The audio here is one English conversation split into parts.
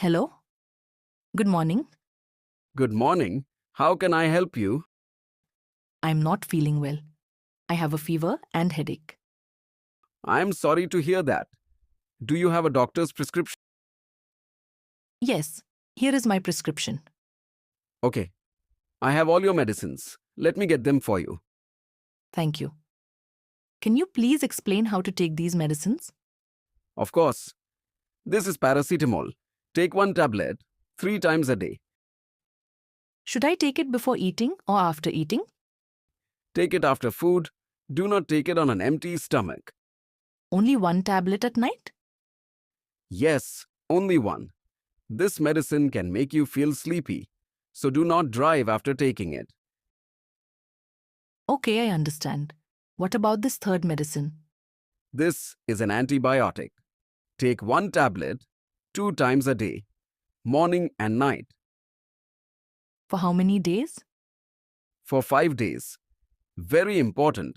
Hello? Good morning. Good morning. How can I help you? I'm not feeling well. I have a fever and headache. I'm sorry to hear that. Do you have a doctor's prescription? Yes, here is my prescription. Okay. I have all your medicines. Let me get them for you. Thank you. Can you please explain how to take these medicines? Of course. This is paracetamol. Take one tablet 3 times a day. Should I take it before eating or after eating? Take it after food. Do not take it on an empty stomach. Only one tablet at night? Yes, only one. This medicine can make you feel sleepy, so do not drive after taking it. Okay, I understand. What about this third medicine? This is an antibiotic. Take one tablet 2 times a day, morning and night, For how many days? for 5 days. Very important.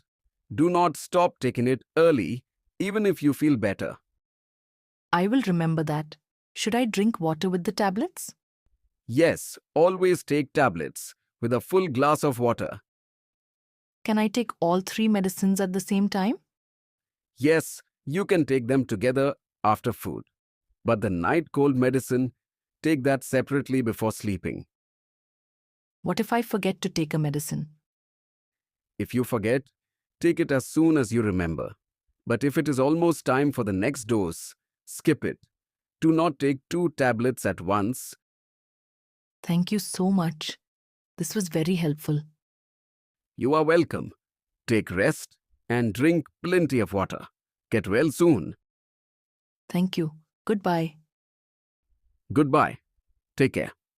Do not stop taking it early, even if you feel better. I will remember that. Should I drink water with the tablets? Yes, always take tablets with a full glass of water. Can I take all three medicines at the same time? Yes, you can take them together after food. But the night cold medicine, take that separately before sleeping. What if I forget to take a medicine? If you forget, take it as soon as you remember. But if it is almost time for the next dose, skip it. Do not take 2 tablets at once. Thank you so much. This was very helpful. You are welcome. Take rest and drink plenty of water. Get well soon. Thank you. Goodbye. Goodbye. Take care.